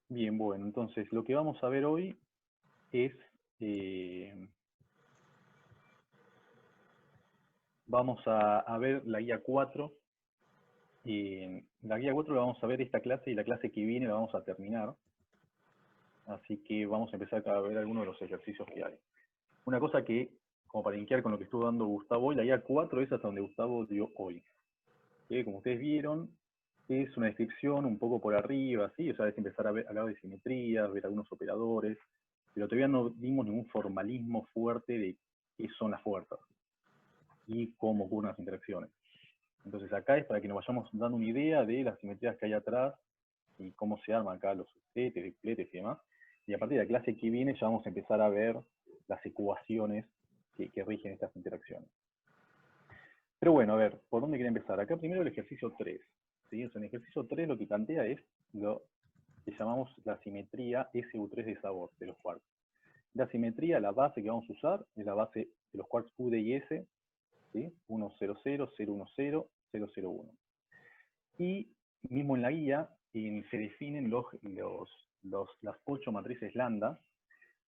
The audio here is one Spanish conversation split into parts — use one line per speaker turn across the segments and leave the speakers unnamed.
Bien, bueno, entonces lo que vamos a ver hoy es, vamos a ver la guía 4. La guía 4 la vamos a ver esta clase y la clase que viene la vamos a terminar. Así que vamos a empezar a ver algunos de los ejercicios que hay. Una cosa que, como para linkear con lo que estuvo dando Gustavo hoy, la guía 4 es hasta donde Gustavo dio hoy. Como ustedes vieron, es una descripción un poco por arriba, ¿sí? O sea, es empezar a hablar de simetrías, ver algunos operadores, pero todavía no dimos ningún formalismo fuerte de qué son las fuerzas y cómo ocurren las interacciones. Entonces acá es para que nos vayamos dando una idea de las simetrías que hay atrás y cómo se arman acá los setes, dipletes y demás. Y a partir de la clase que viene ya vamos a empezar a ver las ecuaciones que rigen estas interacciones. Pero bueno, a ver, ¿por dónde quería empezar? Acá primero el ejercicio 3. ¿Sí? O sea, en el ejercicio 3 lo que plantea es lo que llamamos la simetría SU3 de sabor de los quarks. La simetría, la base que vamos a usar, es la base de los quarks U, D y S, ¿sí? 1, 0, 0, 0, 1, 0, 0, 0, 1. Y mismo en la guía se definen las 8 matrices lambda,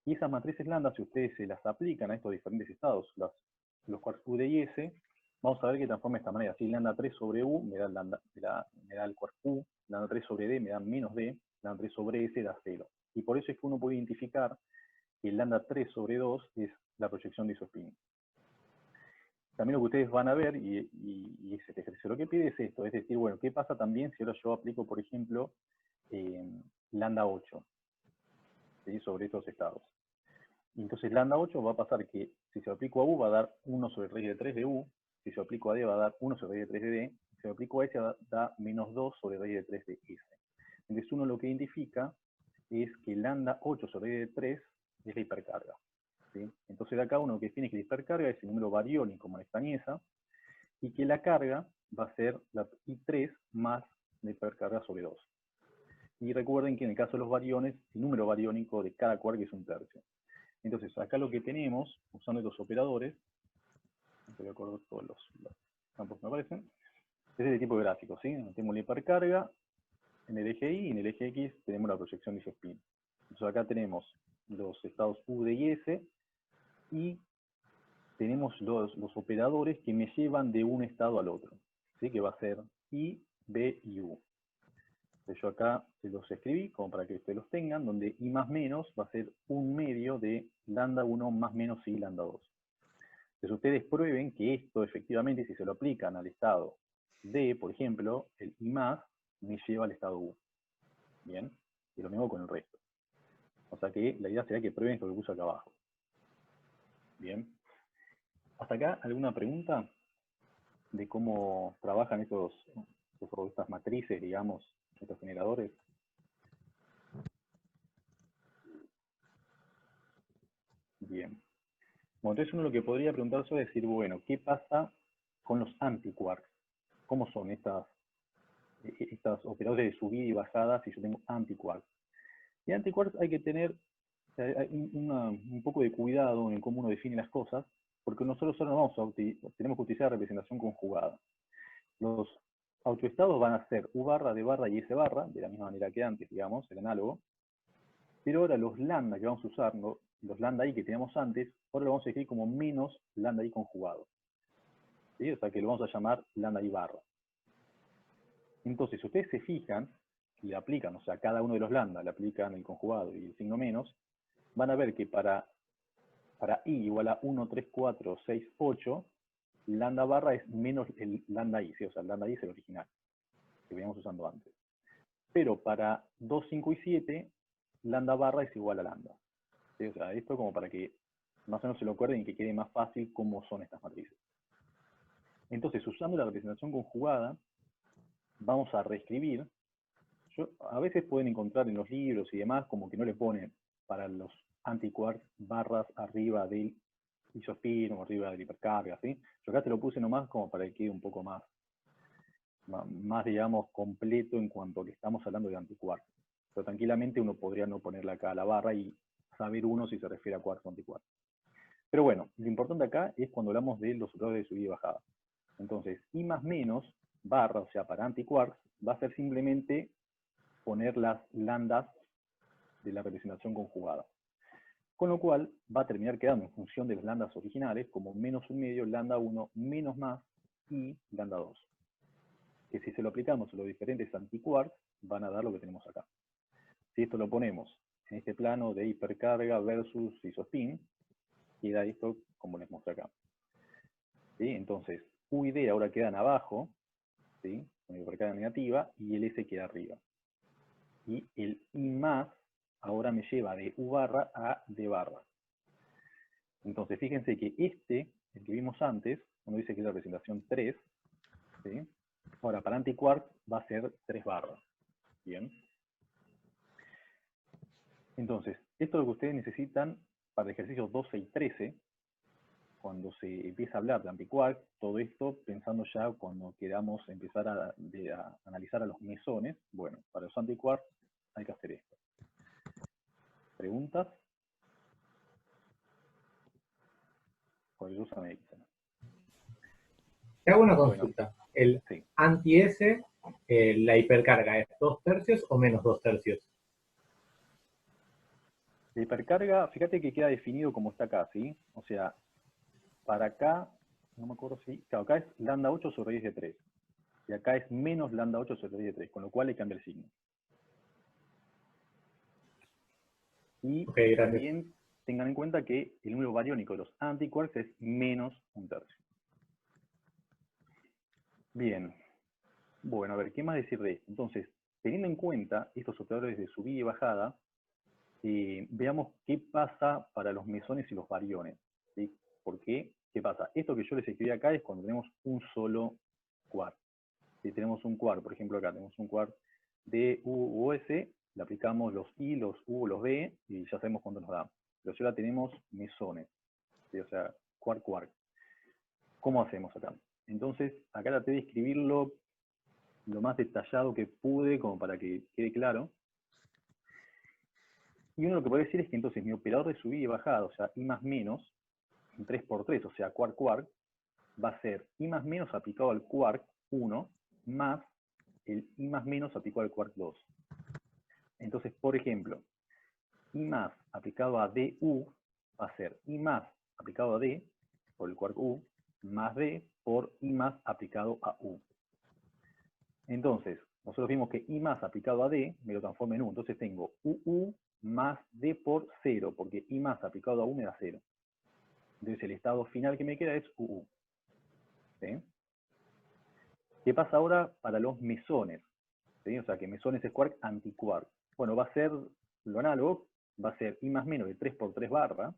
y esas matrices lambda, si ustedes se las aplican a estos diferentes estados, los quarks U, D y S, vamos a ver que transforma de esta manera. Si lambda 3 sobre U me da el quark U, lambda 3 sobre D me da menos D, lambda 3 sobre S da 0. Y por eso es que uno puede identificar que el lambda 3 sobre 2 es la proyección de isospin. También lo que ustedes van a ver, y es este ejercicio, lo que pide es esto, es decir, bueno, ¿qué pasa también si ahora yo aplico, por ejemplo, lambda 8, ¿sí? Sobre estos estados? Y entonces lambda 8 va a pasar que si se lo aplico a U va a dar 1 sobre raíz de 3 de U, si se lo aplico a D va a dar 1 sobre raíz de 3 de D, si se lo aplico a S da menos 2 sobre raíz de 3 de S. Entonces uno lo que identifica es que lambda 8 sobre raíz de 3 es la hipercarga. ¿Sí? Entonces de acá uno que define que la hipercarga es el número bariónico más la extrañeza, y que la carga va a ser la I3 más la hipercarga sobre 2. Y recuerden que en el caso de los bariones, el número bariónico de cada quark es 1/3. Entonces, acá lo que tenemos, usando estos operadores, no estoy de acuerdo todos los campos que me aparecen, es este tipo de gráfico, ¿sí? Tenemos la hipercarga en el eje Y y en el eje X tenemos la proyección de isospin. Entonces acá tenemos los estados U, D y S, y tenemos los operadores que me llevan de un estado al otro, ¿sí? Que va a ser I, B y U. Entonces yo acá se los escribí como para que ustedes los tengan, donde I más menos va a ser 1/2 de lambda 1 más menos I lambda 2. Entonces ustedes prueben que esto efectivamente, si se lo aplican al estado D, por ejemplo, el I más me lleva al estado U. Bien, y lo mismo con el resto. O sea que la idea será que prueben esto que puse acá abajo. Bien. ¿Hasta acá alguna pregunta de cómo trabajan estas matrices, digamos, estos generadores? Bien. Bueno, entonces uno lo que podría preguntarse es decir, bueno, ¿qué pasa con los antiquarks? ¿Cómo son estas operadores de subida y bajada si yo tengo antiquarks? Y antiquarks hay que tener un poco de cuidado en cómo uno define las cosas, porque nosotros solo tenemos que utilizar representación conjugada. Los autoestados van a ser U barra, D barra y S barra, de la misma manera que antes, digamos, el análogo, pero ahora los lambda que vamos a usar, ¿no? Los lambda I que teníamos antes, ahora lo vamos a escribir como menos lambda I conjugado. ¿Sí? O sea que lo vamos a llamar lambda I barra. Entonces, si ustedes se fijan y le aplican, o sea, cada uno de los lambda le aplican el conjugado y el signo menos, van a ver que para I igual a 1, 3, 4, 6, 8, lambda barra es menos el lambda I, ¿sí? O sea, el lambda I es el original, que veníamos usando antes. Pero para 2, 5 y 7, lambda barra es igual a lambda. ¿Sí? O sea, esto como para que más o menos se lo acuerden y que quede más fácil cómo son estas matrices. Entonces, usando la representación conjugada, vamos a reescribir. A veces pueden encontrar en los libros y demás como que no le ponen para los antiquarks barras arriba del isospin o arriba de la hipercarga, ¿sí? Yo acá te lo puse nomás como para que quede un poco más, digamos, completo en cuanto a que estamos hablando de antiquarks. Pero tranquilamente uno podría no ponerle acá a la barra y saber uno si se refiere a quarks o antiquarks. Pero bueno, lo importante acá es cuando hablamos de los operadores de subida y bajada. Entonces, I más menos, barra, o sea, para antiquarks, va a ser simplemente poner las lambdas de la representación conjugada. Con lo cual va a terminar quedando en función de las lambdas originales como menos 1/2 lambda 1 menos más y lambda 2. Que si se lo aplicamos a los diferentes antiquarks, van a dar lo que tenemos acá. Si esto lo ponemos en este plano de hipercarga versus isospin, queda esto como les mostré acá. ¿Sí? Entonces, U y D ahora quedan abajo, ¿sí? Con hipercarga negativa, y el S queda arriba. Y el I más ahora me lleva de U barra a D barra. Entonces, fíjense que este, el que vimos antes, uno dice que es la representación 3, ¿sí? Ahora, para antiquark va a ser 3 barras. Bien. Entonces, esto es lo que ustedes necesitan para el ejercicio 12 y 13, cuando se empieza a hablar de antiquark, todo esto pensando ya cuando queramos empezar a analizar a los mesones. Bueno, para los antiquark hay que hacer esto. ¿Preguntas? Cualquier cosa me dicen.
Te hago una consulta.
Bueno,
El
sí.
anti-S, la hipercarga, ¿es 2/3 o menos 2/3?
La hipercarga, fíjate que queda definido como está acá, ¿sí? O sea, para acá, no me acuerdo si, claro, acá es lambda 8 sobre 10 de 3. Y acá es menos lambda 8 sobre 10 de 3, con lo cual le cambia el signo. Y
Okay,
también tengan en cuenta que el número bariónico de los antiquarks es menos 1/3. Bien. Bueno, a ver, ¿qué más decir de esto? Entonces, teniendo en cuenta estos operadores de subida y bajada, veamos qué pasa para los mesones y los bariones, ¿sí? ¿Por qué? ¿Qué pasa? Esto que yo les escribí acá es cuando tenemos un solo quark. Si tenemos un quark, por ejemplo acá tenemos un quark de U o S, le aplicamos los I, los U, los B, y ya sabemos cuánto nos da. Pero si ahora tenemos mesones, ¿sí? O sea, quark. ¿Cómo hacemos acá? Entonces, acá traté de escribirlo lo más detallado que pude, como para que quede claro. Y uno lo que puede decir es que entonces mi operador de subida y bajada, o sea, I más menos, en 3×3, o sea, quark, va a ser I más menos aplicado al quark 1, más el I más menos aplicado al quark 2. Entonces, por ejemplo, I más aplicado a DU va a ser I más aplicado a D por el quark U, más D por I más aplicado a U. Entonces, nosotros vimos que I más aplicado a D me lo transforma en U. Entonces tengo UU más D por 0, porque I más aplicado a U me da 0. Entonces el estado final que me queda es UU. ¿Sí? ¿Qué pasa ahora para los mesones? ¿Sí? O sea, que mesones es quark antiquark. Bueno, va a ser lo análogo, va a ser I más menos de 3×3 barra,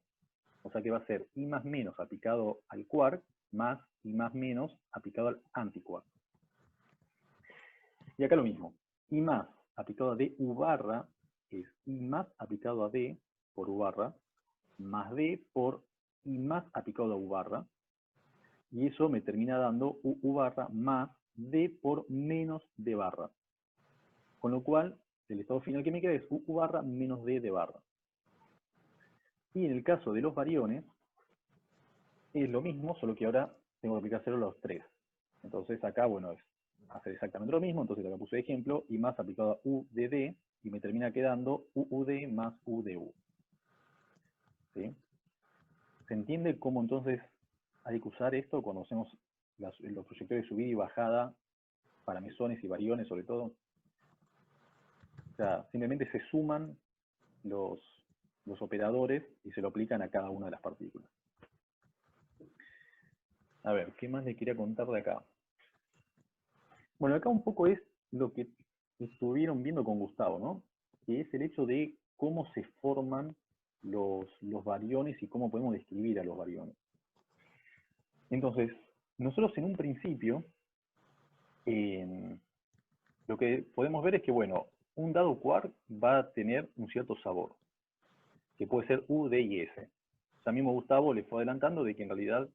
o sea que va a ser I más menos aplicado al quark, más I más menos aplicado al antiquark. Y acá lo mismo, I más aplicado a D U barra es I más aplicado a D por U barra, más D por I más aplicado a U barra, y eso me termina dando U barra más D por menos D barra. Con lo cual, el estado final que me queda es U barra menos D barra. Y en el caso de los bariones, es lo mismo, solo que ahora tengo que aplicárselo a los 3. Entonces acá, bueno, es hacer exactamente lo mismo. Entonces acá puse ejemplo, y más aplicado a U de D, y me termina quedando UUD más UDU. ¿Sí? ¿Se entiende cómo entonces hay que usar esto cuando hacemos los proyectores de subida y bajada para mesones y bariones sobre todo? O sea, simplemente se suman los operadores y se lo aplican a cada una de las partículas. A ver, ¿qué más le quería contar de acá? Bueno, acá un poco es lo que estuvieron viendo con Gustavo, ¿no? Que es el hecho de cómo se forman los bariones y cómo podemos describir a los bariones. Entonces, nosotros en un principio, lo que podemos ver es que, bueno, un dado quark va a tener un cierto sabor, que puede ser U, D y S. O sea, mismo Gustavo le fue adelantando de que en realidad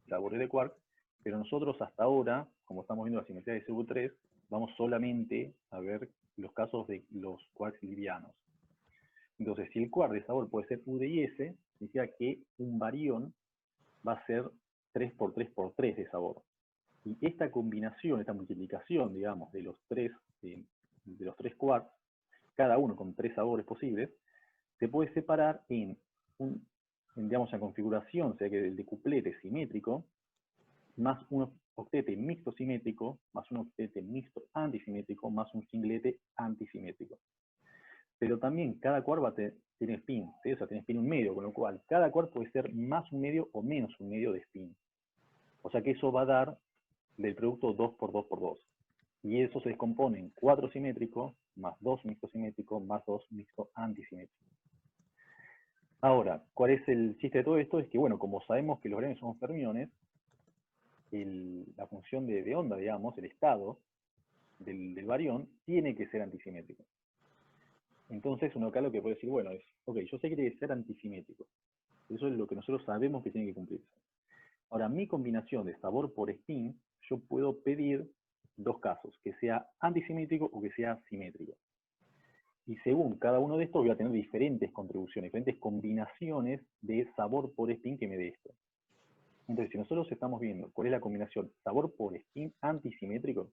sabores de quark, pero nosotros hasta ahora, como estamos viendo la simetría de CU3, vamos solamente a ver los casos de los quarks livianos. Entonces, si el quark de sabor puede ser U, D y S, significa que un barión va a ser 3×3×3 de sabor. Y esta combinación, esta multiplicación, digamos, de los tres quarks, cada uno con 3 sabores posibles, se puede separar digamos, una configuración, o sea que el decuplete simétrico, más un octete mixto simétrico, más un octete mixto antisimétrico, más un singlete antisimétrico. Pero también cada quark tiene spin, ¿sí? O sea, tiene spin un medio, con lo cual cada quark puede ser más un medio o menos un medio de spin. O sea que eso va a dar del producto 2 por 2 por 2. Y eso se descompone en 4 simétrico, más 2 mixto simétrico, más 2 mixto antisimétrico. Ahora, ¿cuál es el chiste de todo esto? Es que, bueno, como sabemos que los barilones son fermiones, la función de onda, digamos, el estado del barión, tiene que ser antisimétrico. Entonces uno acá lo que puede decir, bueno, es, ok, yo sé que tiene que ser antisimétrico. Eso es lo que nosotros sabemos que tiene que cumplirse. Ahora, mi combinación de sabor por spin, yo puedo pedir dos casos, que sea antisimétrico o que sea simétrico. Y según cada uno de estos voy a tener diferentes contribuciones, diferentes combinaciones de sabor por spin que me dé esto. Entonces, si nosotros estamos viendo cuál es la combinación sabor por spin antisimétrico,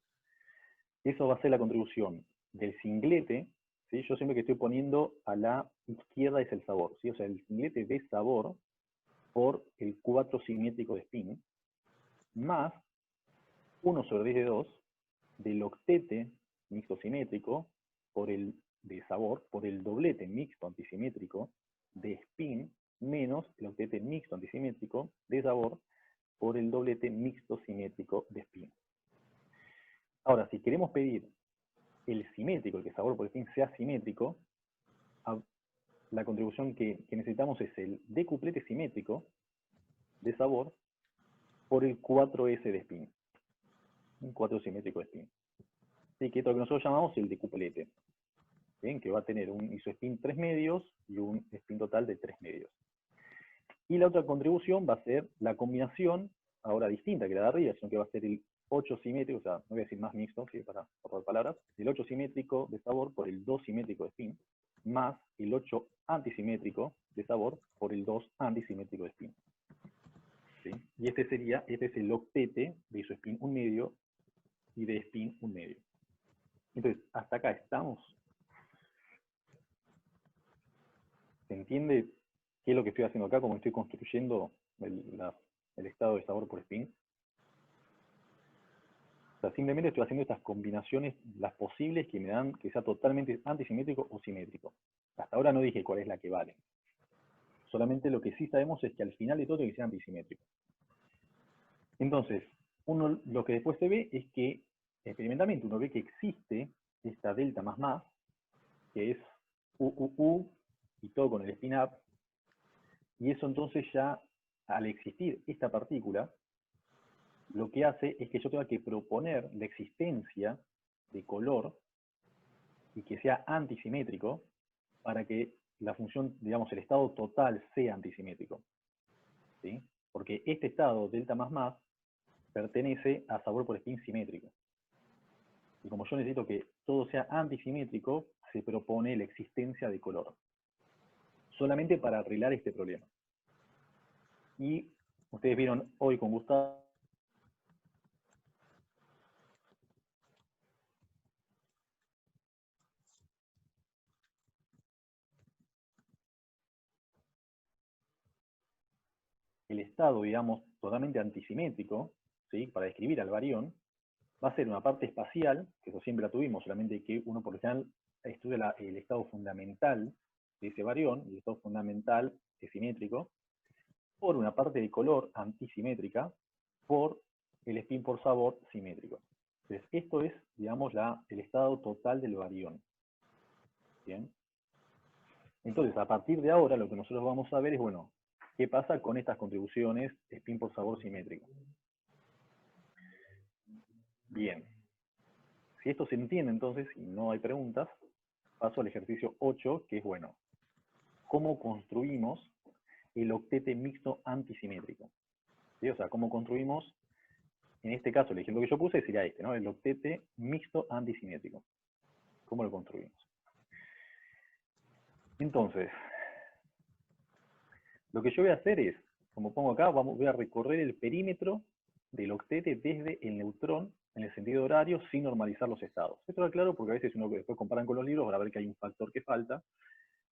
eso va a ser la contribución del singlete, ¿sí? Yo siempre que estoy poniendo a la izquierda es el sabor, ¿sí? O sea, el singlete de sabor por el 4 simétrico de spin, más 1 sobre 10 de 2 del octete mixto simétrico por el de sabor por el doblete mixto antisimétrico de spin, menos el octete mixto antisimétrico de sabor por el doblete mixto simétrico de spin. Ahora, si queremos pedir el simétrico, el que sabor por spin sea simétrico, la contribución que necesitamos es el decuplete simétrico de sabor por el 4S de spin. Un 4 simétrico de spin. Así que esto lo que nosotros llamamos el decuplete. ¿Bien? Que va a tener un isospin 3 medios y un spin total de 3 medios. Y la otra contribución va a ser la combinación, ahora distinta que la de arriba, sino que va a ser el 8 simétrico, o sea, no voy a decir más mixto, ¿sí? Para ahorrar palabras, el 8 simétrico de sabor por el 2 simétrico de spin, más el 8 antisimétrico de sabor por el 2 antisimétrico de spin. ¿Sí? Y este es el octete de isospin 1 medio y de spin 1 medio. Entonces, hasta acá estamos. ¿Se entiende qué es lo que estoy haciendo acá? Cómo estoy construyendo el estado de sabor por spin. O sea, simplemente estoy haciendo estas combinaciones, las posibles que me dan que sea totalmente antisimétrico o simétrico. Hasta ahora no dije cuál es la que vale. Solamente lo que sí sabemos es que al final de todo tiene que ser antisimétrico. Entonces, lo que después se ve es que experimentalmente uno ve que existe esta delta más, que es UUU y todo con el spin up, y eso entonces ya, al existir esta partícula, lo que hace es que yo tenga que proponer la existencia de color y que sea antisimétrico para que la función, digamos, el estado total sea antisimétrico. ¿Sí? Porque este estado delta más pertenece a sabor por spin simétrico. Y como yo necesito que todo sea antisimétrico, se propone la existencia de color. Solamente para arreglar este problema. Y ustedes vieron hoy con Gustavo el estado, digamos, totalmente antisimétrico, ¿sí? Para describir al barión, va a ser una parte espacial, que eso siempre la tuvimos, solamente que uno por lo general estudia el estado fundamental de ese barión, el estado fundamental es simétrico, por una parte de color antisimétrica, por el spin por sabor simétrico. Entonces, esto es, digamos, el estado total del barión. ¿Bien? Entonces, a partir de ahora, lo que nosotros vamos a ver es, bueno, ¿qué pasa con estas contribuciones spin por sabor simétrico? Bien. Si esto se entiende entonces, y no hay preguntas, paso al ejercicio 8, que es, bueno, ¿cómo construimos el octete mixto antisimétrico? ¿Sí? O sea, ¿cómo construimos, en este caso, el ejemplo que yo puse sería este, ¿no? El octete mixto antisimétrico. ¿Cómo lo construimos? Entonces, lo que yo voy a hacer es, como pongo acá, voy a recorrer el perímetro del octete desde el neutrón en el sentido horario sin normalizar los estados. Esto es claro porque a veces uno que después comparan con los libros van a ver que hay un factor que falta,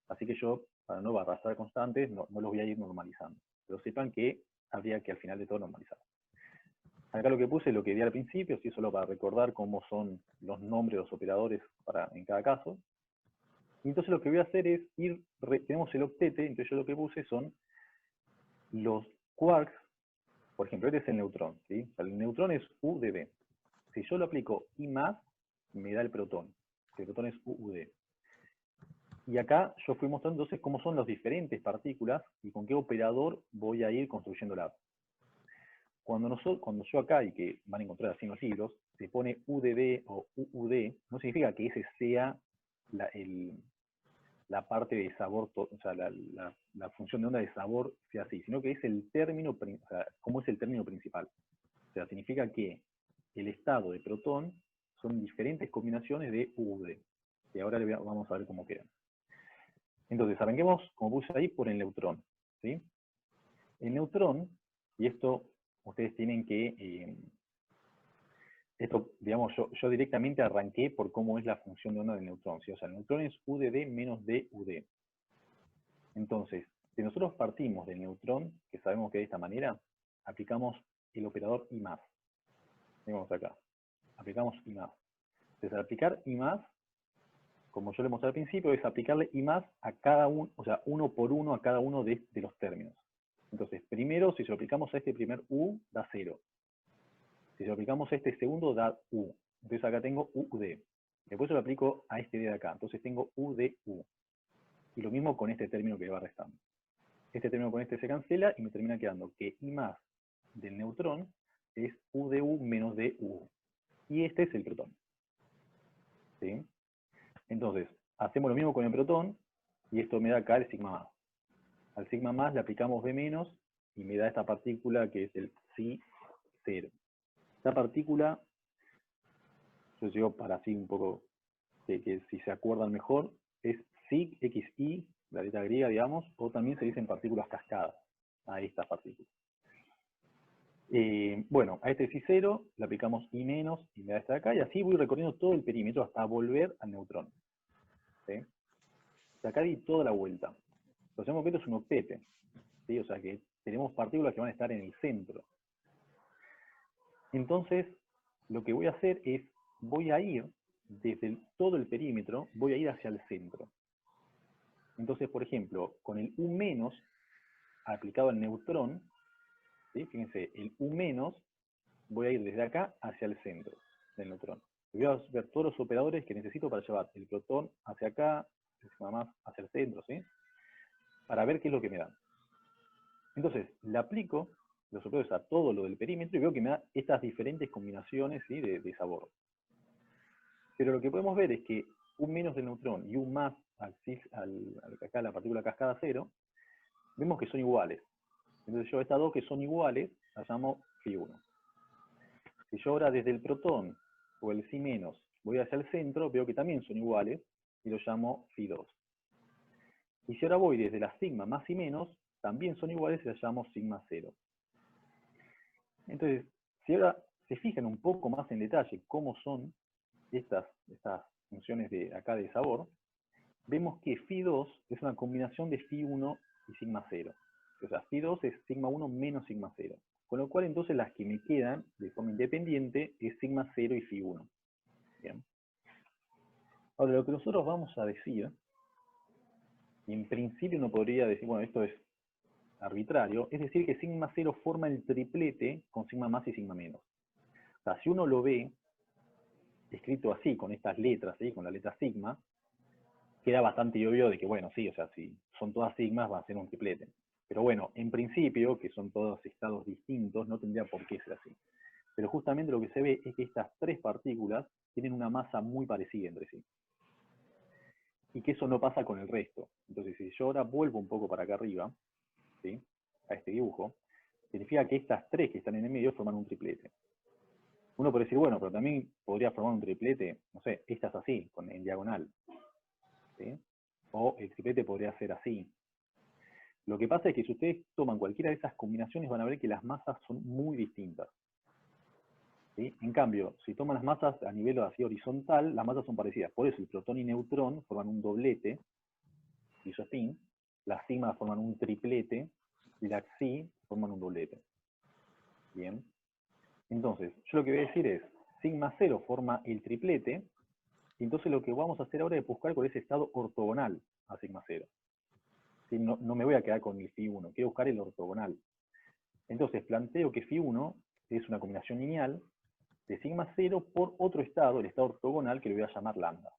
así que yo, para no arrastrar constantes, no los voy a ir normalizando. Pero sepan que habría que al final de todo normalizar. Acá lo que puse es lo que di al principio, sí, solo para recordar cómo son los nombres de los operadores en cada caso. Y entonces lo que voy a hacer es tenemos el octete, entonces yo lo que puse son los quarks, por ejemplo, este es el neutrón, ¿sí? O sea, el neutrón es U de B. Si yo lo aplico I más, me da el protón. El protón es UD. Y acá yo fui mostrando entonces cómo son las diferentes partículas y con qué operador voy a ir construyéndolas. Cuando yo acá, y que van a encontrar así en los libros, se pone UDB o UUD, no significa que ese sea la parte de sabor, o sea, la función de onda de sabor sea así, sino que es el término, o sea, cómo es el término principal. O sea, significa que el estado de protón son diferentes combinaciones de UUD. Y ahora vamos a ver cómo quedan. Entonces, arranquemos, como puse ahí, por el neutrón, ¿sí? El neutrón, y esto ustedes tienen que, esto, digamos, yo directamente arranqué por cómo es la función de onda del neutrón, ¿sí? O sea, el neutrón es UDD menos DUD. Entonces, si nosotros partimos del neutrón, que sabemos que de esta manera, aplicamos el operador I+. Vemos acá. Aplicamos I+. Entonces, al aplicar I+, como yo le mostré al principio, es aplicarle I+ a cada uno, o sea, uno por uno a cada uno de los términos. Entonces, primero, si se lo aplicamos a este primer U, da 0. Si se lo aplicamos a este segundo, da U. Entonces acá tengo UD. Después se lo aplico a este de acá. Entonces tengo UDU. Y lo mismo con este término que va restando. Este término con este se cancela y me termina quedando que I+ del neutrón es UDU menos DU. Y este es el protón. ¿Sí? Entonces, hacemos lo mismo con el protón, y esto me da acá el sigma más. Al sigma más le aplicamos B menos, y me da esta partícula que es el Psi0. Esta partícula, yo digo para así un poco, que si se acuerdan mejor, es Sig XI, la letra griega, digamos, o también se dicen partículas cascadas, a estas partículas. Bueno, a este Psi0 le aplicamos I menos, y me da esta de acá, y así voy recorriendo todo el perímetro hasta volver al neutrón. ¿Sí? Acá di toda la vuelta. Lo sabemos que esto es un octete, ¿sí? O sea que tenemos partículas que van a estar en el centro. Entonces, lo que voy a hacer es, voy a ir desde todo el perímetro, voy a ir hacia el centro. Entonces, por ejemplo, con el U menos aplicado al neutrón, ¿sí? Fíjense, el U menos, voy a ir desde acá hacia el centro del neutrón. Voy a ver todos los operadores que necesito para llevar el protón hacia acá, el sigma más hacia el centro, ¿sí? Para ver qué es lo que me da. Entonces, le aplico los operadores a todo lo del perímetro y veo que me da estas diferentes combinaciones, ¿sí? de sabor. Pero lo que podemos ver es que U menos del neutrón y U más acá la partícula cascada 0, vemos que son iguales. Entonces yo estas dos que son iguales las llamo Phi1. Si yo ahora desde el protón o el Psi menos voy hacia el centro, veo que también son iguales y los llamo Phi2. Y si ahora voy desde la sigma más y menos, también son iguales y las llamo sigma 0. Entonces, si ahora se fijan un poco más en detalle cómo son estas funciones de acá de sabor, vemos que Phi2 es una combinación de Phi1 y sigma 0. O sea, Phi2 es sigma 1 menos sigma 0. Con lo cual, entonces, las que me quedan de forma independiente es sigma 0 y Phi1. Bien. Ahora, lo que nosotros vamos a decir, y en principio uno podría decir, bueno, esto es arbitrario, es decir que sigma 0 forma el triplete con sigma más y sigma menos. O sea, si uno lo ve escrito así, con estas letras, ¿sí? Con la letra sigma, queda bastante obvio de que, bueno, sí, o sea, si son todas sigmas va a ser un triplete. Pero bueno, en principio, que son todos estados distintos, no tendría por qué ser así. Pero justamente lo que se ve es que estas tres partículas tienen una masa muy parecida entre sí. Y que eso no pasa con el resto. Entonces, si yo ahora vuelvo un poco para acá arriba, ¿sí? A este dibujo, significa que estas tres que están en el medio forman un triplete. Uno puede decir, bueno, pero también podría formar un triplete, no sé, estas así, en diagonal. ¿Sí? O el triplete podría ser así. Lo que pasa es que si ustedes toman cualquiera de esas combinaciones van a ver que las masas son muy distintas. ¿sí? En cambio, si toman las masas a nivel así horizontal, las masas son parecidas. Por eso el protón y neutrón forman un doblete, isospin, las sigmas forman un triplete, y las xi forman un doblete. Bien. Entonces, yo lo que voy a decir es, sigma 0 forma el triplete, y entonces lo que vamos a hacer ahora es buscar cuál es el estado ortogonal a sigma 0. ¿Sí? No, no me voy a quedar con el phi 1, quiero buscar el ortogonal. Entonces planteo que phi 1 es una combinación lineal de sigma 0 por otro estado, el estado ortogonal, que le voy a llamar lambda.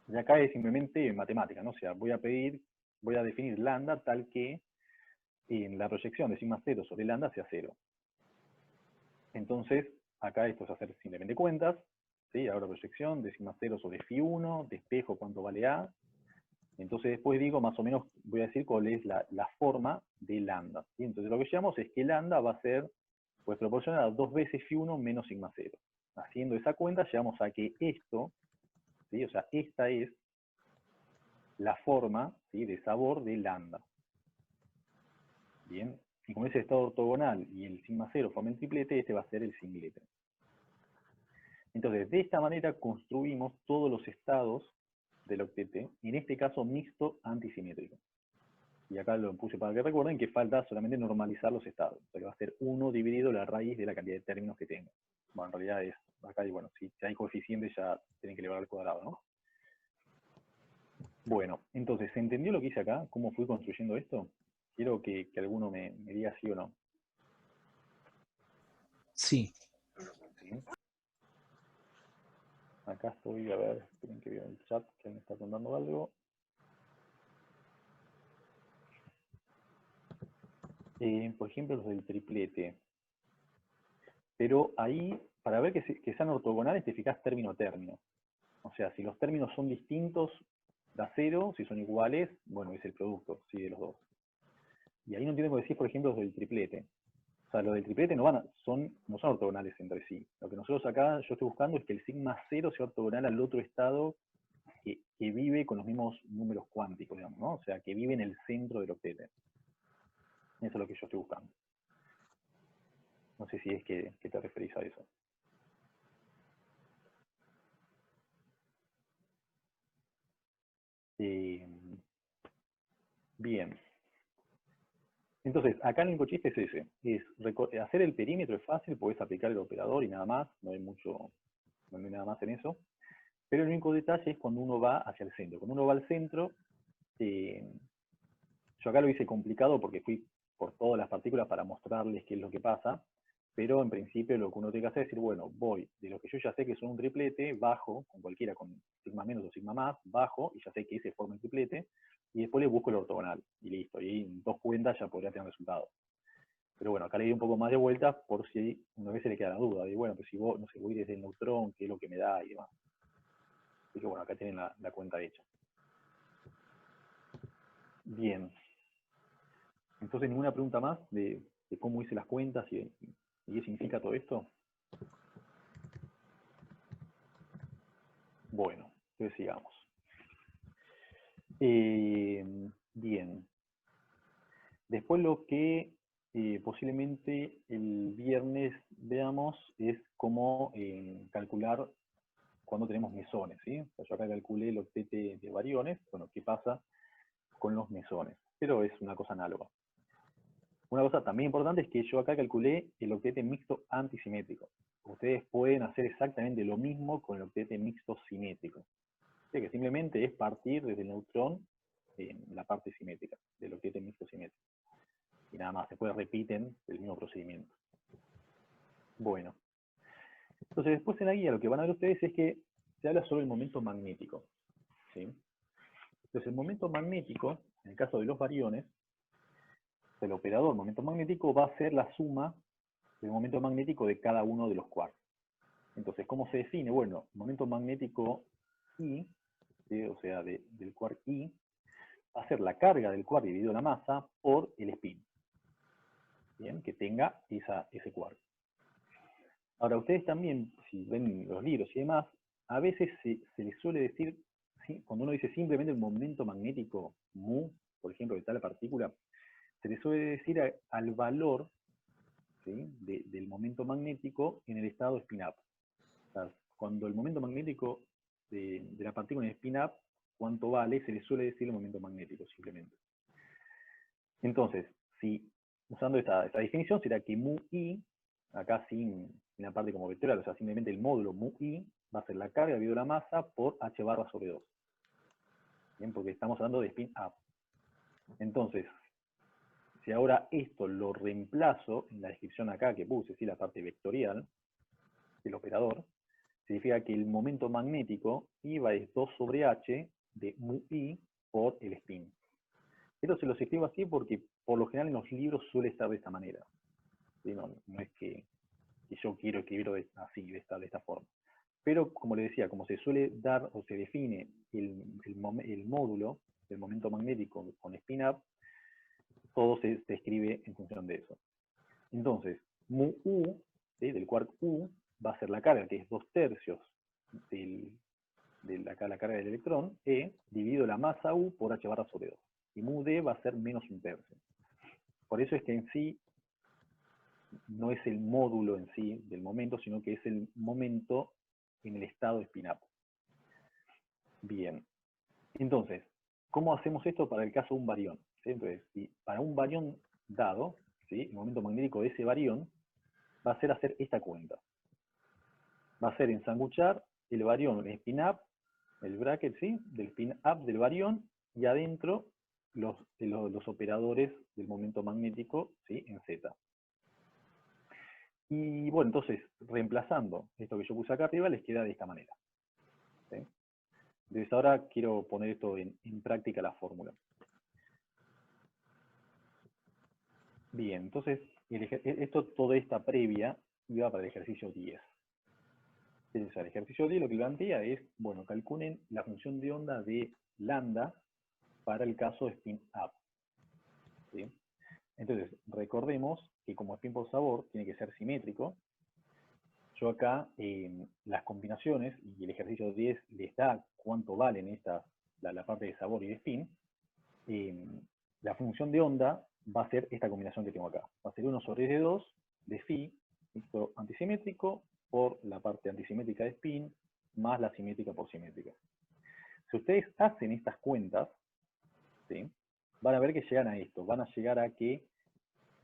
Y acá es simplemente matemática, ¿no? O sea, voy a definir lambda tal que en la proyección de sigma 0 sobre lambda sea 0. Entonces, acá esto es hacer simplemente cuentas, ¿sí? Ahora proyección de sigma 0 sobre phi 1, despejo cuánto vale A. Entonces después digo, más o menos, voy a decir cuál es la forma de lambda, ¿sí? Entonces lo que llamamos es que lambda va a ser, pues proporcional a 2 veces phi 1 menos sigma 0. Haciendo esa cuenta, llegamos a que esto, ¿sí? O sea, esta es la forma, ¿sí?, de sabor de lambda. Bien, y como es el estado ortogonal y el sigma 0 forma el triplete, este va a ser el singlete. Entonces, de esta manera construimos todos los estados del octete, en este caso mixto antisimétrico. Y acá lo puse para que recuerden que falta solamente normalizar los estados. O sea que va a ser 1 dividido la raíz de la cantidad de términos que tenga. Bueno, en realidad es acá, y bueno, si hay coeficientes ya tienen que elevar al cuadrado, ¿no? Bueno, entonces, ¿se entendió lo que hice acá? ¿Cómo fui construyendo esto? Quiero que alguno me diga sí o no.
Sí.
¿Sí? Acá estoy, a ver, esperen que veo el chat que me está contando algo. Por ejemplo, los del triplete. Pero ahí, para ver que sean ortogonales, te fijas término a término. O sea, si los términos son distintos, da 0, si son iguales, bueno, es el producto, sí, de los dos. Y ahí no tiene que decir, por ejemplo, los del triplete. O sea, los del triplete no son ortogonales entre sí. Lo que nosotros acá, yo estoy buscando es que el sigma 0 sea ortogonal al otro estado que vive con los mismos números cuánticos, digamos, ¿no? O sea, que vive en el centro del octete. Eso es lo que yo estoy buscando. No sé si es que te referís a eso. Bien. Entonces, acá el único chiste es ese. Hacer el perímetro es fácil, podés aplicar el operador y nada más, no hay nada más en eso. Pero el único detalle es cuando uno va hacia el centro. Cuando uno va al centro, yo acá lo hice complicado porque fui por todas las partículas para mostrarles qué es lo que pasa, pero en principio lo que uno tiene que hacer es decir, bueno, voy de lo que yo ya sé que son un triplete, bajo, con cualquiera, con sigma menos o sigma más, bajo, y ya sé que ese forma el triplete, y después le busco el ortogonal, y listo, y en 2 cuentas ya podría tener resultado. Pero bueno, acá le di un poco más de vueltas por si una vez se le queda la duda, de bueno, pues si vos, no sé, voy desde el neutrón, qué es lo que me da y demás. Así que bueno, acá tienen la cuenta hecha. Bien. Entonces, ninguna pregunta más de cómo hice las cuentas y qué significa todo esto. Bueno, entonces sigamos. Bien. Después lo que posiblemente el viernes veamos es cómo calcular cuando tenemos mesones, ¿sí? O sea, yo acá calculé el octete de variones, bueno, qué pasa con los mesones, pero es una cosa análoga. Una cosa también importante es que yo acá calculé el octete mixto antisimétrico. Ustedes pueden hacer exactamente lo mismo con el octete mixto simétrico. O sea que simplemente es partir desde el neutrón en la parte simétrica, del octete mixto simétrico. Y nada más, después repiten el mismo procedimiento. Bueno. Entonces después en la guía lo que van a ver ustedes es que se habla sobre el momento magnético, ¿sí? Entonces el momento magnético, en el caso de los variones, el operador momento magnético va a ser la suma del momento magnético de cada uno de los quarks. Entonces, ¿cómo se define? Bueno, momento magnético I, ¿sí? O sea, del quark I, va a ser la carga del quark dividido la masa por el spin. Bien, que tenga ese quark. Ahora, ustedes también, si ven los libros y demás, a veces se les suele decir, ¿sí?, cuando uno dice simplemente el momento magnético mu, por ejemplo, de tal partícula, se le suele decir al valor, ¿sí?, ¿sí? Del momento magnético en el estado spin-up. O sea, cuando el momento magnético de la partícula en spin-up, cuánto vale, se le suele decir el momento magnético, simplemente. Entonces, si usando esta definición, será que mu i, acá sin la parte como vectorial, o sea, simplemente el módulo mu i, va a ser la carga dividido la masa por h barra sobre 2. Bien, porque estamos hablando de spin-up. Entonces, si ahora esto lo reemplazo en la descripción acá que puse, ¿sí? La parte vectorial del operador, significa que el momento magnético iba es 2 sobre h de mu i por el spin. Esto se los escribo así porque por lo general en los libros suele estar de esta manera. ¿Sí? No es que yo quiero escribirlo así, de esta forma. Pero, como les decía, como se suele dar o se define el módulo del momento magnético con spin-up, todo se escribe en función de eso. Entonces, mu u, ¿sí? Del quark u, va a ser la carga, que es 2/3 de la carga del electrón, E, dividido la masa u por h barra sobre 2. Y mu d va a ser menos 1/3. Por eso es que en sí no es el módulo en sí del momento, sino que es el momento en el estado de spin-up. Bien. Entonces, ¿cómo hacemos esto para el caso de un barión? ¿Sí? Entonces, para un barión dado, ¿sí? El momento magnético de ese barión va a ser hacer esta cuenta. Va a ser ensanguchar el barión, el spin-up, el bracket, ¿sí? Del spin-up del barión, y adentro los operadores del momento magnético, ¿sí? En Z. Y bueno, entonces, reemplazando esto que yo puse acá arriba, les queda de esta manera. ¿Sí? Entonces ahora quiero poner esto en práctica la fórmula. Bien, entonces, toda esta previa iba para el ejercicio 10. Entonces, el ejercicio 10 lo que plantea es, bueno, calculen la función de onda de lambda para el caso de spin-up. ¿Sí? Entonces, recordemos que como spin por sabor tiene que ser simétrico, yo acá las combinaciones, y el ejercicio 10 les da cuánto valen la parte de sabor y de spin, la función de onda va a ser esta combinación que tengo acá. Va a ser 1 sobre 2 de phi, mixto antisimétrico, por la parte antisimétrica de spin, más la simétrica por simétrica. Si ustedes hacen estas cuentas, ¿sí? Van a ver que llegan a esto. Van a llegar a que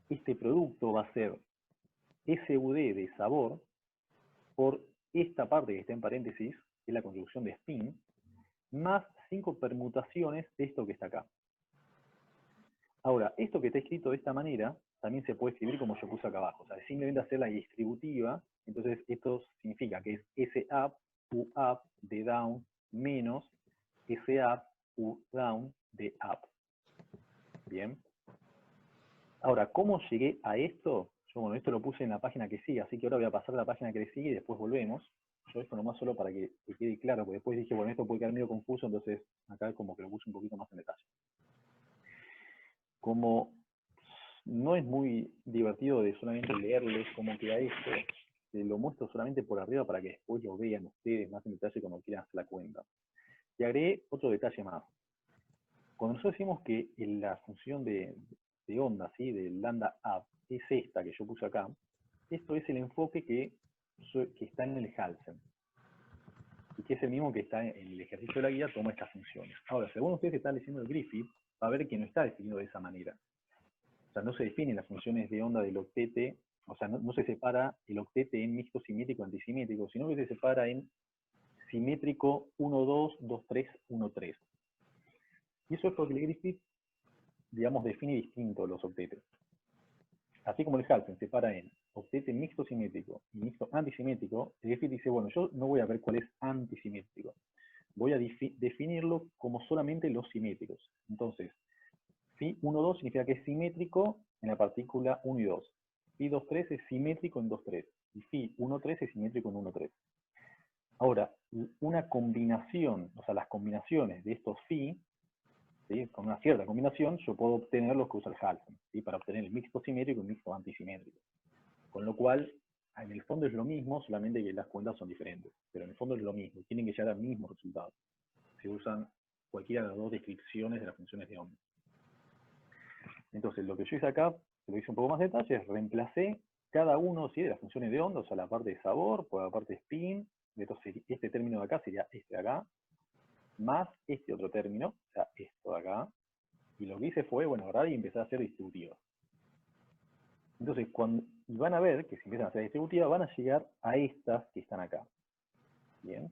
este producto va a ser SUD de sabor por esta parte que está en paréntesis, que es la conjunción de spin, más 5 permutaciones de esto que está acá. Ahora, esto que está escrito de esta manera, también se puede escribir como yo puse acá abajo. O sea, simplemente hacer la distributiva, entonces esto significa que es S-up, U-up de down, menos S-up, U-down de up. Bien. Ahora, ¿cómo llegué a esto? Yo, bueno, esto lo puse en la página que sigue, así que ahora voy a pasar a la página que le sigue y después volvemos. Yo esto nomás solo para que quede claro, porque después dije, bueno, esto puede quedar medio confuso, entonces acá como que lo puse un poquito más en detalle. Como no es muy divertido de solamente leerles cómo queda esto, lo muestro solamente por arriba para que después lo vean ustedes más en detalle cuando quieran hacer la cuenta. Y agregué otro detalle más. Cuando nosotros decimos que la función de onda, ¿sí? De lambda up, es esta que yo puse acá, esto es el enfoque que está en el Halsen. Y que es el mismo que está en el ejercicio de la guía, toma estas funciones. Ahora, según ustedes están leyendo el Griffith, va a ver que no está definido de esa manera. O sea, no se definen las funciones de onda del octete, o sea, no se separa el octete en mixto simétrico antisimétrico, sino que se separa en simétrico 1-2, 2-3, 1-3. Y eso es porque el Griffith, digamos, define distinto los octetes. Así como el Halsen separa en octete mixto simétrico y mixto antisimétrico, el Griffith dice, bueno, yo no voy a ver cuál es antisimétrico. Voy a definirlo como solamente los simétricos. Entonces, phi 1,2 significa que es simétrico en la partícula 1 y 2. Phi 2,3 es simétrico en 2,3. Y phi 1,3 es simétrico en 1,3. Ahora, una combinación, o sea, las combinaciones de estos phi, ¿sí? Con una cierta combinación, yo puedo obtener los que usa el Halsen, ¿sí? Para obtener el mixto simétrico y el mixto antisimétrico. Con lo cual, en el fondo es lo mismo, solamente que las cuentas son diferentes. Pero en el fondo es lo mismo, tienen que llegar al mismo resultado. Se usan cualquiera de las dos descripciones de las funciones de onda. Entonces, lo que yo hice acá, se lo hice un poco más de detalle, reemplacé cada uno, ¿sí?, de las funciones de onda, o sea, la parte de sabor, por la parte de spin, entonces este término de acá sería este de acá, más este otro término, o sea, esto de acá, y lo que hice fue, bueno, agarrar y empezar a hacer distributivas. Entonces, y van a ver que si empiezan a hacer distributivas, van a llegar a estas que están acá. Bien.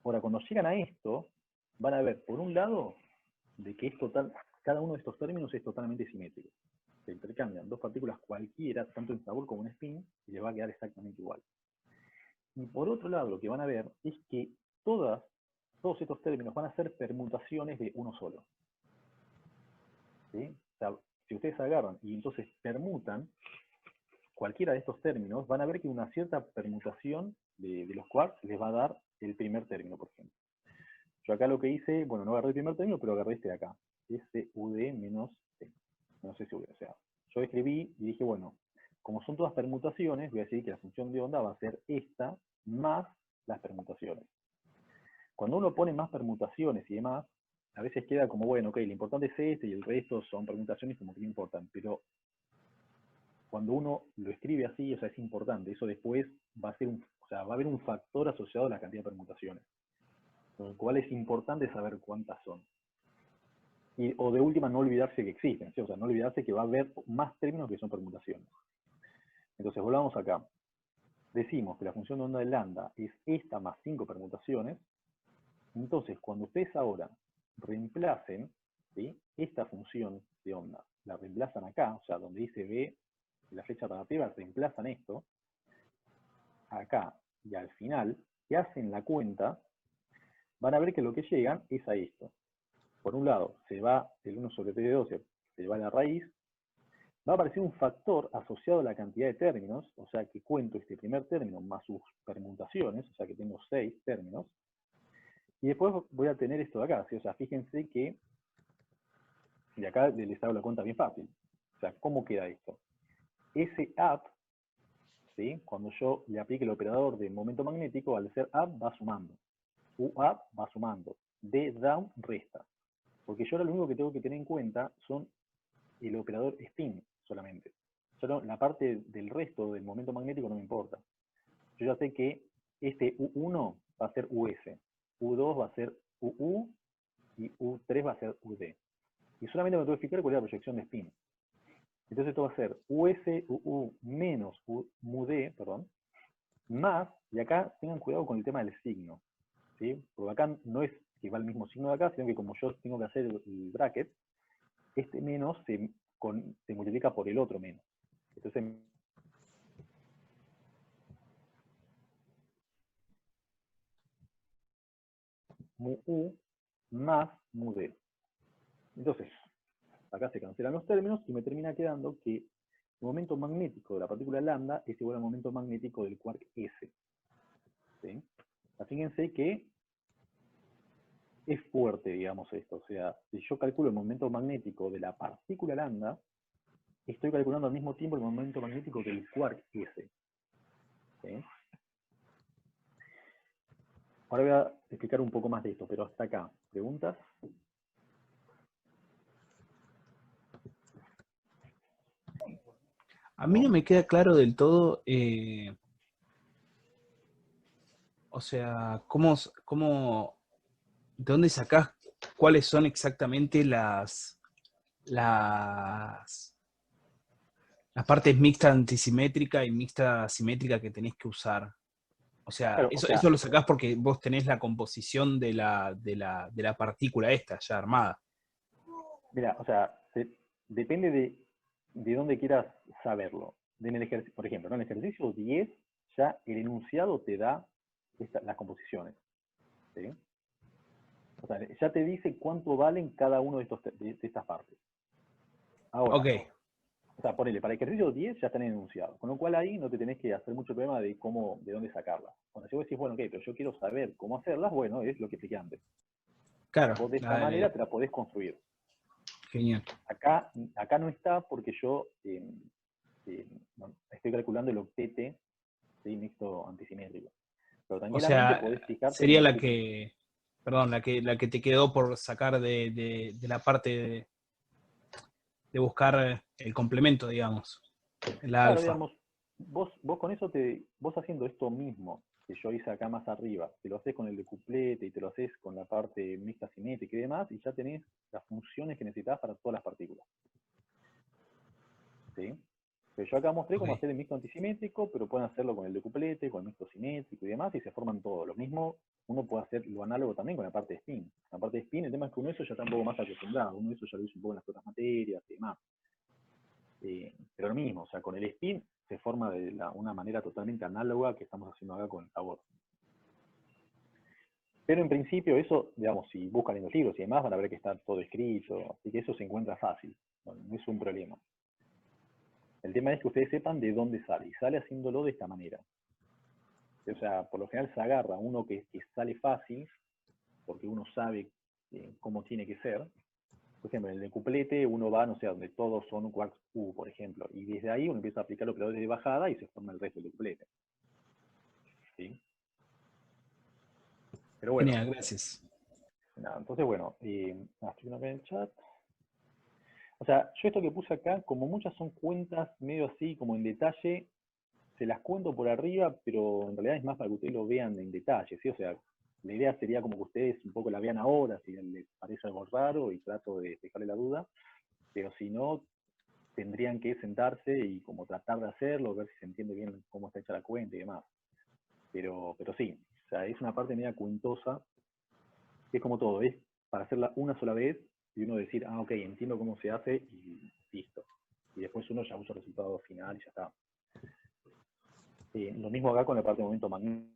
Ahora, cuando llegan a esto, van a ver, por un lado, de que es total, cada uno de estos términos es totalmente simétrico. Se intercambian dos partículas cualquiera, tanto en sabor como en spin, y les va a quedar exactamente igual. Y por otro lado, lo que van a ver es que todos estos términos van a ser permutaciones de uno solo. ¿Sí? O sea, si ustedes agarran y entonces permutan cualquiera de estos términos, van a ver que una cierta permutación de los quarks les va a dar el primer término, por ejemplo. Yo acá lo que hice, bueno, no agarré el primer término, pero agarré este de acá, SUD menos C, menos SUD. O sea, yo escribí y dije, bueno, como son todas permutaciones, voy a decir que la función de onda va a ser esta más las permutaciones. Cuando uno pone más permutaciones y demás, a veces queda como, bueno, ok, lo importante es este y el resto son permutaciones como que no importan, pero cuando uno lo escribe así, o sea, es importante, eso después va a ser o sea, va a haber un factor asociado a la cantidad de permutaciones, con lo cual es importante saber cuántas son. O de última, no olvidarse que existen, ¿sí? O sea, no olvidarse que va a haber más términos que son permutaciones. Entonces, volvamos acá. Decimos que la función de onda de lambda es esta más 5 permutaciones. Entonces, cuando ustedes ahora reemplacen, ¿sí?, esta función de onda, la reemplazan acá, o sea, donde dice B, la flecha para arriba, reemplazan esto, acá y al final, que hacen la cuenta, van a ver que lo que llegan es a esto. Por un lado, se va el 1 sobre 3 de 12, se va a la raíz, va a aparecer un factor asociado a la cantidad de términos, o sea que cuento este primer término más sus permutaciones, o sea que tengo 6 términos, y después voy a tener esto de acá, ¿sí? O sea, fíjense que de acá les hago la cuenta bien fácil. O sea, ¿cómo queda esto? Ese up, ¿sí?, cuando yo le aplique el operador de momento magnético, al ser up va sumando. U up va sumando. D down resta. Porque yo ahora lo único que tengo que tener en cuenta son el operador spin solamente. Solo la parte del resto del momento magnético no me importa. Yo ya sé que este U1 va a ser US, U2 va a ser UU y U3 va a ser UD. Y solamente me tengo que fijar cuál es la proyección de spin. Entonces esto va a ser US, UU menos MUD, perdón, más, y acá tengan cuidado con el tema del signo, ¿sí? Porque acá no es que va el mismo signo de acá, sino que como yo tengo que hacer el bracket, este menos se multiplica por el otro menos. Entonces, mu U más mu D. Entonces, acá se cancelan los términos y me termina quedando que el momento magnético de la partícula lambda es igual al momento magnético del quark S. ¿Sí? Fíjense que es fuerte, digamos, esto. O sea, si yo calculo el momento magnético de la partícula lambda, estoy calculando al mismo tiempo el momento magnético del quark S. ¿Sí? Ahora voy a explicar un poco más de esto, pero hasta acá. ¿Preguntas?
A mí no me queda claro del todo, o sea, ¿de dónde sacás cuáles son exactamente las, las partes mixta antisimétrica y mixta simétrica que tenés que usar? O sea,
Claro,
eso lo sacás porque vos tenés la composición de la partícula esta ya armada.
mira, o sea, depende de dónde quieras saberlo. Por ejemplo, en el ejercicio 10 ya el enunciado te da las composiciones. ¿Sí? O sea, ya te dice cuánto valen cada uno de estas partes. Ahora,
Ok,
o sea, ponele, para el ejercicio 10 ya están enunciados, con lo cual ahí no te tenés que hacer mucho problema de dónde sacarlas. Cuando si vos decís, bueno, ok, pero yo quiero saber cómo hacerlas, bueno, es lo que expliqué antes.
claro.
Vos de esta manera te la podés construir.
Genial.
Acá no está porque yo estoy calculando el octete, ¿sí?, mixto antisimétrico. Pero
O
tranquilamente
sea,
podés fijarte en
sería
el
la
octete.
que, perdón, la que te quedó por sacar de la parte de buscar el complemento, digamos, la
Claro,
alfa.
digamos, vos con eso, vos haciendo esto mismo que yo hice acá más arriba, te lo haces con el decuplete y te lo haces con la parte mixta simétrica y demás, y ya tenés las funciones que necesitas para todas las partículas. ¿Sí? Pero yo acá mostré cómo
Ok.
hacer el mixto antisimétrico, pero pueden hacerlo con el decuplete, con el mixto simétrico y demás, y se forman todos. Lo mismo, uno puede hacer lo análogo también con la parte de spin. La parte de spin, el tema es que uno eso ya está un poco más acostumbrado, uno eso ya lo hizo un poco en las otras materias y demás. Pero lo mismo, o sea, con el spin se forma de una manera totalmente análoga que estamos haciendo acá con el sabor. Pero en principio eso, digamos, si buscan en los libros y demás, van a ver que está todo escrito, así que eso se encuentra fácil, no es un problema. El tema es que ustedes sepan de dónde sale, y sale haciéndolo de esta manera. O sea, por lo general se agarra uno que sale fácil, porque uno sabe cómo tiene que ser. Por ejemplo, en el decuplete uno va, no sé, donde todos son quarks U, por ejemplo, y desde ahí uno empieza a aplicar operadores de bajada y se forma el resto del decuplete. ¿Sí? Pero bueno,
Genial, gracias.
nada, entonces bueno, estoy viendo acá en el chat. O sea, yo esto que puse acá, como muchas son cuentas medio así, como en detalle, se las cuento por arriba, pero en realidad es más para que ustedes lo vean en detalle, ¿sí? O sea, la idea sería como que ustedes un poco la vean ahora, si les parece algo raro, y trato de dejarle la duda, pero si no, tendrían que sentarse y como tratar de hacerlo, ver si se entiende bien cómo está hecha la cuenta y demás. Pero sí, o sea, es una parte media cuentosa, que es como todo, es para hacerla una sola vez y uno decir, ah, ok, entiendo cómo se hace y listo. Y después uno ya usa el resultado final y ya está. Lo mismo acá con la parte de momento magnético.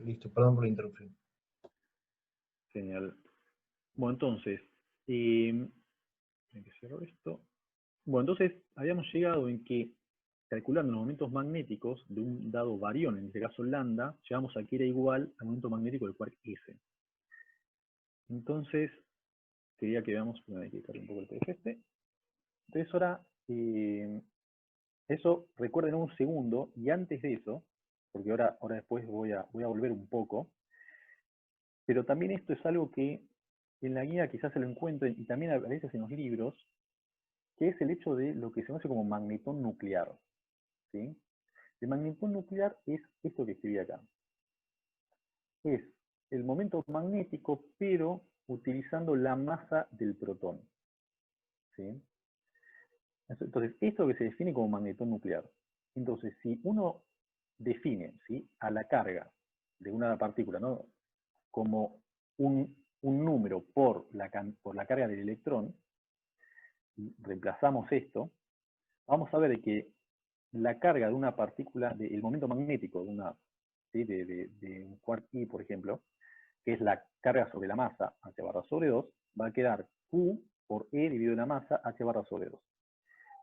Listo, perdón por la interrupción.
Genial. Bueno, entonces, hay que cerrar esto. Bueno, entonces habíamos llegado en que calculando los momentos magnéticos de un dado barión, en este caso lambda, llegamos a que era igual al momento magnético del quark S. Entonces, quería que veamos, hay que cargar un poco el PDF este. Entonces ahora, eso recuerden un segundo, y antes de eso, porque ahora después voy a volver un poco, pero también esto es algo que en la guía quizás se lo encuentren, y también a veces en los libros, que es el hecho de lo que se conoce como magnetón nuclear. ¿Sí? El magnetón nuclear es esto que escribí acá. Es el momento magnético, pero utilizando la masa del protón. ¿Sí? Entonces, esto que se define como magnetón nuclear. Entonces, si uno define, ¿sí?, a la carga de una partícula, ¿no?, como un número por la carga del electrón, y reemplazamos esto, vamos a ver que la carga de una partícula, el momento magnético de una, ¿sí?, de un quark I, por ejemplo, que es la carga sobre la masa h barra sobre 2, va a quedar Q por E dividido la masa h barra sobre 2.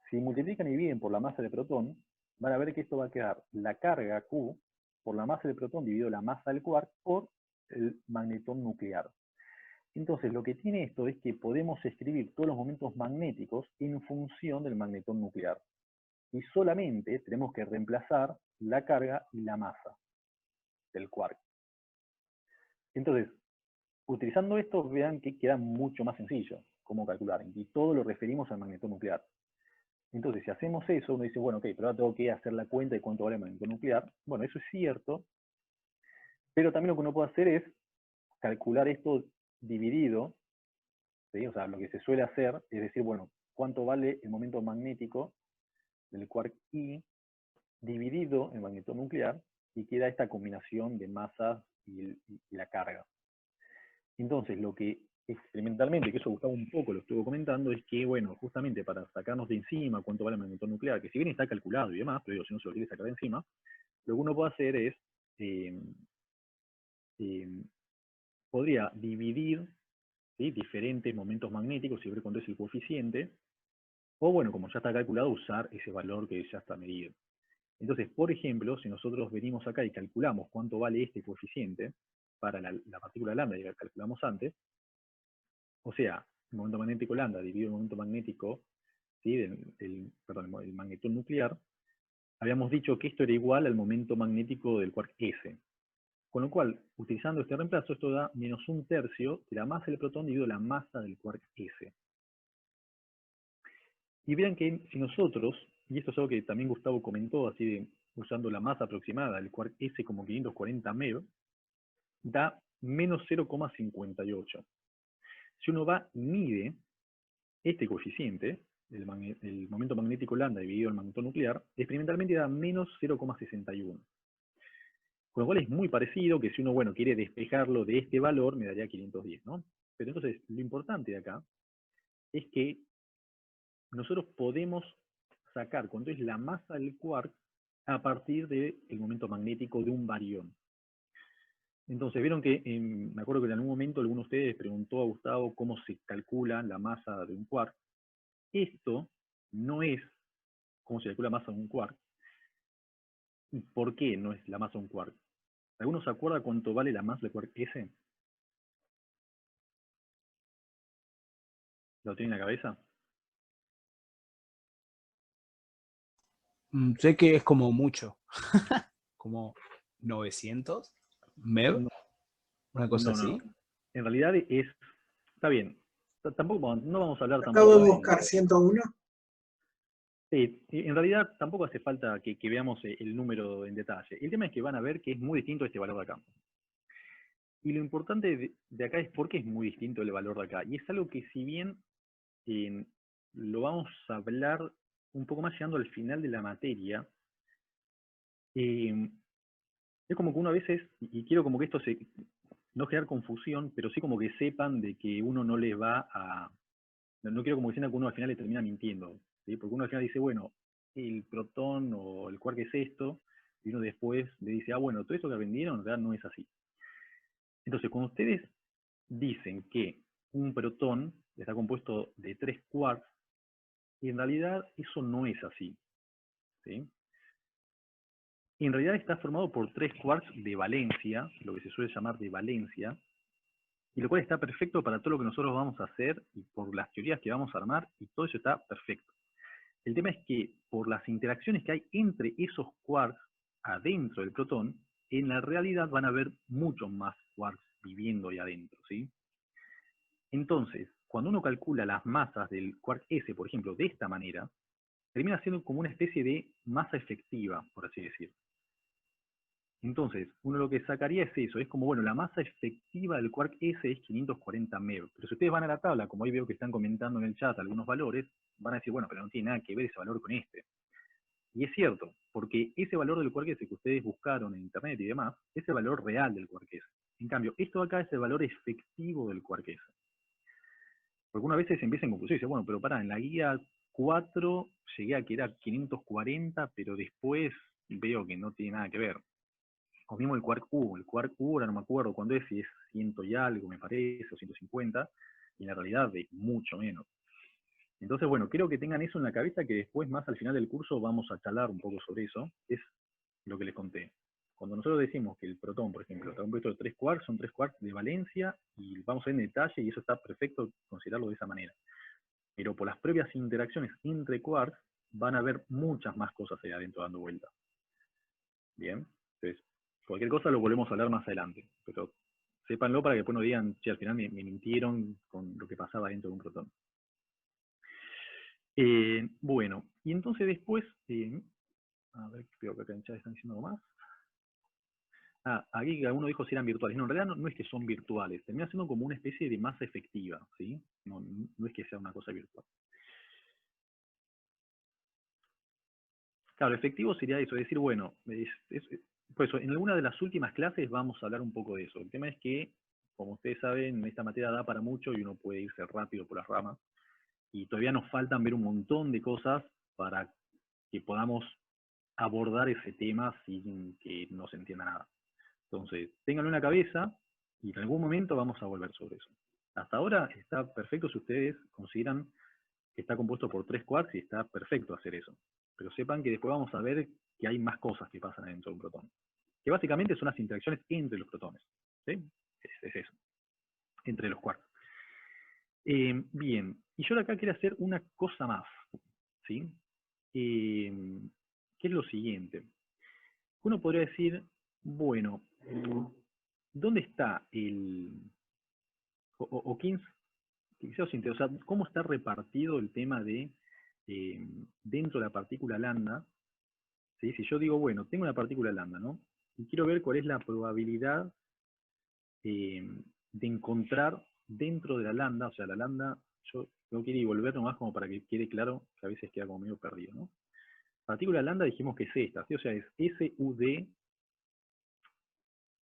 Si multiplican y dividen por la masa del protón, van a ver que esto va a quedar la carga Q por la masa del protón dividido la masa del quark por el magnetón nuclear. Entonces, lo que tiene esto es que podemos escribir todos los momentos magnéticos en función del magnetón nuclear. Y solamente tenemos que reemplazar la carga y la masa del quark. Entonces, utilizando esto, vean que queda mucho más sencillo cómo calcular. Y todo lo referimos al magnetón nuclear. Entonces, si hacemos eso, uno dice, bueno, ok, pero ahora tengo que hacer la cuenta de cuánto vale el magnetón nuclear. Bueno, eso es cierto, pero también lo que uno puede hacer es calcular esto dividido, ¿sí? O sea, lo que se suele hacer es decir, bueno, cuánto vale el momento magnético del quark I dividido el magnetón nuclear, y queda esta combinación de masas y la carga. Entonces, lo que experimentalmente, que eso Gustavo un poco lo estuvo comentando, es que, bueno, justamente para sacarnos de encima cuánto vale el magnetón nuclear, que si bien está calculado y demás, pero digo, si no se lo quiere sacar de encima, lo que uno puede hacer es, eh, eh, podría dividir, ¿sí?, diferentes momentos magnéticos y ver cuánto es el coeficiente, o bueno, como ya está calculado, usar ese valor que ya está medido. Entonces, por ejemplo, si nosotros venimos acá y calculamos cuánto vale este coeficiente para la partícula lambda que calculamos antes, o sea, el momento magnético lambda dividido el momento magnético, ¿sí?, perdón, el magnetón nuclear, habíamos dicho que esto era igual al momento magnético del quark S. Con lo cual, utilizando este reemplazo, esto da menos 1/3 de la masa del protón dividido la masa del quark S. Y vean que si nosotros, y esto es algo que también Gustavo comentó, así de usando la masa aproximada del quark S como 540 MeV, da menos 0,58. Si uno va y mide este coeficiente, el momento magnético lambda dividido el momento nuclear, experimentalmente da menos 0,61. Con lo cual es muy parecido que si uno, bueno, quiere despejarlo de este valor, me daría 510, ¿no? Pero entonces, lo importante de acá es que nosotros podemos sacar cuánto es la masa del quark a partir del momento magnético de un barión. Entonces, vieron que, me acuerdo que en algún momento alguno de ustedes preguntó a Gustavo cómo se calcula la masa de un quark. Esto no es cómo se calcula la masa de un quark. ¿Y por qué no es la masa de un quark? ¿Alguno se acuerda cuánto vale la masa del quark S? ¿Lo tiene en la cabeza?
Sé que es como mucho. Como 900 MeV,
No,
una cosa
no, no,
así.
no. En realidad está bien. Tampoco, no vamos a hablar
Acabo
tampoco
de
de...
buscar 101.
Sí, en realidad tampoco hace falta que veamos el número en detalle. El tema es que van a ver que es muy distinto este valor de acá. Y lo importante de acá es por qué es muy distinto el valor de acá. Y es algo que si bien lo vamos a hablar un poco más llegando al final de la materia, es como que uno a veces, y quiero como que esto no generar confusión, pero sí como que sepan de que uno no les va a... No quiero como que sientan que uno al final le termina mintiendo, ¿sí? Porque uno al final dice, bueno, el protón o el quark es esto, y uno después le dice, ah, bueno, todo eso que aprendieron en realidad no es así. Entonces, cuando ustedes dicen que un protón está compuesto de 3 quarks, en realidad eso no es así, ¿sí? En realidad está formado por 3 quarks de valencia, lo que se suele llamar de valencia, y lo cual está perfecto para todo lo que nosotros vamos a hacer y por las teorías que vamos a armar, y todo eso está perfecto. El tema es que por las interacciones que hay entre esos quarks adentro del protón, en la realidad van a haber muchos más quarks viviendo ahí adentro, ¿sí? Entonces, cuando uno calcula las masas del quark S, por ejemplo, de esta manera, termina siendo como una especie de masa efectiva, por así decir. Entonces, uno lo que sacaría es eso, es como, bueno, la masa efectiva del quark S es 540 MeV. Pero si ustedes van a la tabla, como ahí veo que están comentando en el chat algunos valores, van a decir, bueno, pero no tiene nada que ver ese valor con este. Y es cierto, porque ese valor del quark S que ustedes buscaron en internet y demás, es el valor real del quark S. En cambio, esto acá es el valor efectivo del quark S. Porque una vez se empieza en confusión y dice, bueno, pero pará, en la guía 4 llegué a que era 540, pero después veo que no tiene nada que ver. O mismo el quark U ahora no me acuerdo cuándo es, si es 100 y algo, me parece, o 150, y en la realidad es mucho menos. Entonces, bueno, quiero que tengan eso en la cabeza, que después, más al final del curso, vamos a charlar un poco sobre eso. Es lo que les conté. Cuando nosotros decimos que el protón, por ejemplo, está compuesto de 3 quarks, son 3 quarks de valencia, y vamos a ver en detalle, y eso está perfecto considerarlo de esa manera. Pero por las previas interacciones entre quarks, van a haber muchas más cosas ahí adentro dando vuelta. Bien, entonces, cualquier cosa lo volvemos a hablar más adelante, pero sépanlo para que después no digan, che, al final me mintieron con lo que pasaba dentro de un protón. Bueno, y entonces después, a ver, creo que acá en chat están diciendo algo más. Aquí alguno dijo si eran virtuales. No, en realidad no es que son virtuales, termina siendo como una especie de masa efectiva, ¿sí? No es que sea una cosa virtual. Claro, efectivo sería eso, es decir, bueno, por eso, en alguna de las últimas clases vamos a hablar un poco de eso. El tema es que, como ustedes saben, esta materia da para mucho y uno puede irse rápido por las ramas. Y todavía nos faltan ver un montón de cosas para que podamos abordar ese tema sin que no se entienda nada. Entonces, ténganlo en la cabeza y en algún momento vamos a volver sobre eso. Hasta ahora está perfecto si ustedes consideran que está compuesto por 3 quarks y está perfecto hacer eso. Pero sepan que después vamos a ver que hay más cosas que pasan dentro de un protón. Que básicamente son las interacciones entre los protones. ¿Sí? Es eso. Entre los quarks. Bien. Y yo acá quiero hacer una cosa más. ¿Sí? Que que es lo siguiente. Uno podría decir, bueno, ¿dónde está o quizás, o sea, cómo está repartido el tema de dentro de la partícula lambda? ¿Sí? Si yo digo, bueno, tengo una partícula lambda, ¿no? Y quiero ver cuál es la probabilidad de encontrar dentro de la lambda, o sea, la lambda, yo tengo que ir y volver nomás como para que quede claro, que a veces queda como medio perdido, ¿no? Partícula lambda dijimos que es esta, ¿sí? O sea, es SUD,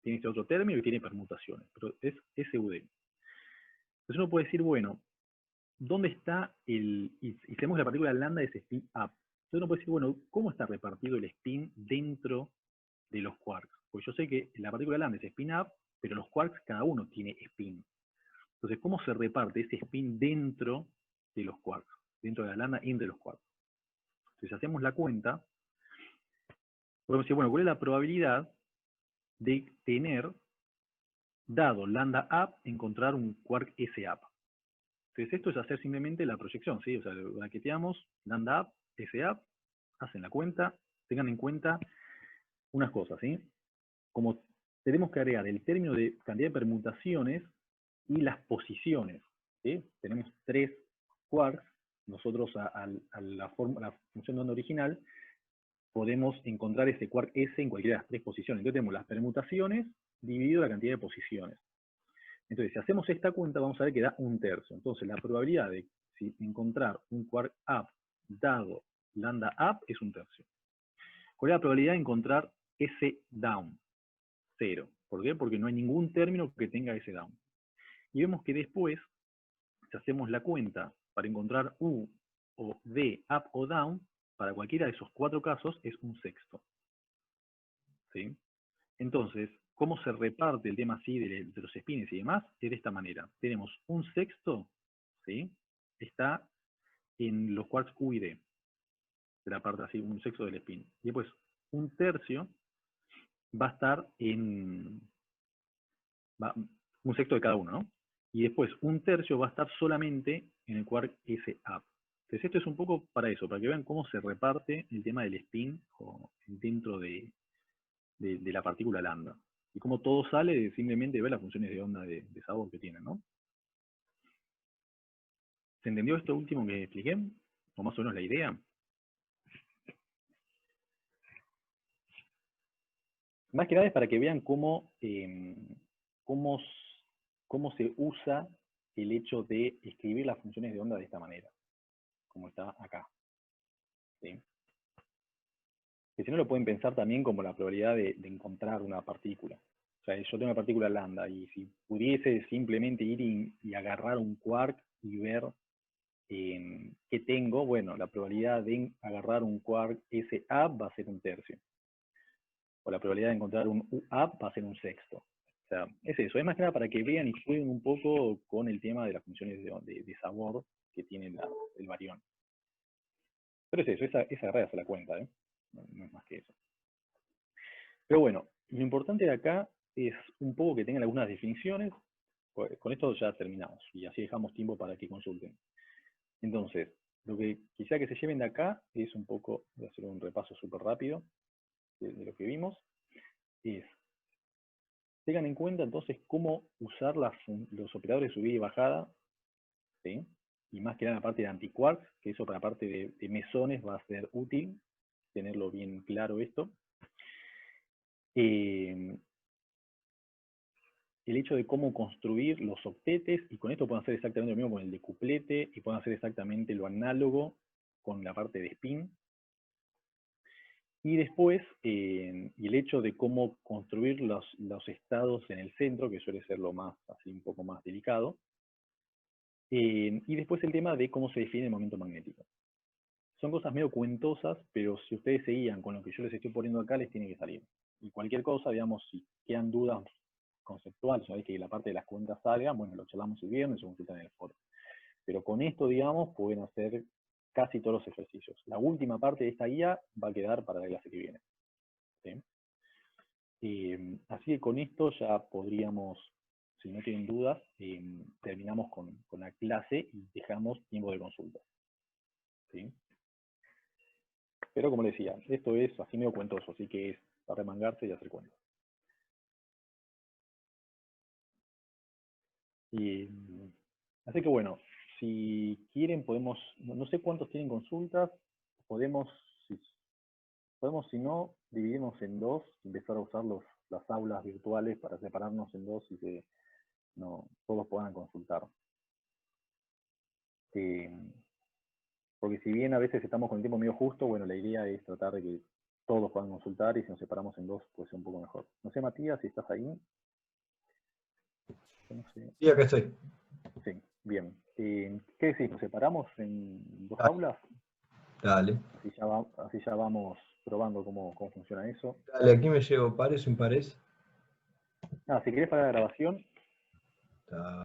tiene este otro término y tiene permutaciones, pero es SUD. Entonces uno puede decir, bueno, ¿dónde está y tenemos la partícula lambda es spin up? Entonces uno puede decir, bueno, ¿cómo está repartido el spin dentro de los quarks? Porque yo sé que la partícula lambda es spin up, pero los quarks cada uno tiene spin. Entonces, ¿cómo se reparte ese spin dentro de los quarks? Dentro de la lambda entre los quarks. Entonces, si hacemos la cuenta, podemos decir, bueno, ¿cuál es la probabilidad de tener, dado lambda up, encontrar un quark S up? Entonces, esto es hacer simplemente la proyección, ¿sí? O sea, braqueteamos lambda up, S up, hacen la cuenta, tengan en cuenta unas cosas, ¿sí? Como tenemos que agregar el término de cantidad de permutaciones y las posiciones, ¿sí? Tenemos 3 quarks, nosotros a la función de onda original podemos encontrar ese quark S en cualquiera de las 3 posiciones. Entonces tenemos las permutaciones dividido la cantidad de posiciones. Entonces, si hacemos esta cuenta, vamos a ver que da 1/3. Entonces, la probabilidad de encontrar un quark up dado lambda up es 1/3. ¿Cuál es la probabilidad de encontrar S down? 0. ¿Por qué? Porque no hay ningún término que tenga S down. Y vemos que después, si hacemos la cuenta para encontrar U o D, up o down, para cualquiera de esos 4 casos es 1/6. ¿Sí? Entonces, ¿cómo se reparte el tema así de los spins y demás? Es de esta manera. Tenemos 1/6, ¿sí? Está en los quarks U y D. De la parte así, 1/6 del spin. Y después, 1/3 va a estar en 1/6 de cada uno, ¿no? Y después 1/3 va a estar solamente en el quark S up. Entonces esto es un poco para eso, para que vean cómo se reparte el tema del spin dentro de la partícula lambda. Y cómo todo sale de simplemente ver las funciones de onda de sabor que tienen, ¿no? ¿Se entendió esto último que expliqué? ¿O más o menos la idea? Más que nada es para que vean cómo se usa el hecho de escribir las funciones de onda de esta manera, como está acá. ¿Sí? Que si no lo pueden pensar también como la probabilidad de encontrar una partícula. O sea, yo tengo una partícula lambda y si pudiese simplemente ir y agarrar un quark y ver qué tengo, bueno, la probabilidad de agarrar un quark S up va a ser 1/3. O la probabilidad de encontrar un U up va a ser 1/6. O sea, es eso. Es más que nada para que vean y jueguen un poco con el tema de las funciones de sabor que tiene el barión. Pero es eso, esa agarrada se la cuenta, ¿eh? No es más que eso. Pero bueno, lo importante de acá es un poco que tengan algunas definiciones. Con esto ya terminamos y así dejamos tiempo para que consulten. Entonces, lo que quisiera que se lleven de acá es un poco, voy a hacer un repaso súper rápido de lo que vimos, es, tengan en cuenta entonces cómo usar los operadores de subida y bajada, ¿sí? Y más que nada la parte de antiquarks, que eso para la parte de mesones va a ser útil, tenerlo bien claro esto. El hecho de cómo construir los octetes, y con esto pueden hacer exactamente lo mismo con el decuplete, y pueden hacer exactamente lo análogo con la parte de spin. Y después, y el hecho de cómo construir los estados en el centro, que suele ser lo más, así un poco más delicado. Y después el tema de cómo se define el momento magnético. Son cosas medio cuentosas, pero si ustedes seguían con lo que yo les estoy poniendo acá, les tiene que salir. Y cualquier cosa, digamos, si quedan dudas conceptuales, una vez que la parte de las cuentas salga, bueno, lo charlamos el viernes o consultan en el foro. Pero con esto, digamos, pueden hacer casi todos los ejercicios. La última parte de esta guía va a quedar para la clase que viene. ¿Sí? Así que con esto ya podríamos, si no tienen dudas, terminamos con la clase y dejamos tiempo de consulta. ¿Sí? Pero como le decía, esto es así medio cuentoso, así que es para remangarse y hacer cuentos. Y, así que bueno, si quieren podemos, no sé cuántos tienen consultas, podemos, si no, dividirnos en dos, empezar a usar las aulas virtuales para separarnos en dos y que no, todos puedan consultar. Porque si bien a veces estamos con el tiempo medio justo, bueno, la idea es tratar de que todos puedan consultar y si nos separamos en dos, pues sea un poco mejor. No sé, Matías, si estás ahí. Yo no sé.
Sí, acá estoy.
Sí, bien. ¿Qué decís? ¿Nos separamos en dos
Dale.
aulas?
Dale.
Así ya vamos probando cómo funciona eso.
Dale, aquí me llevo pares o impares.
Si querés para la grabación,
Está.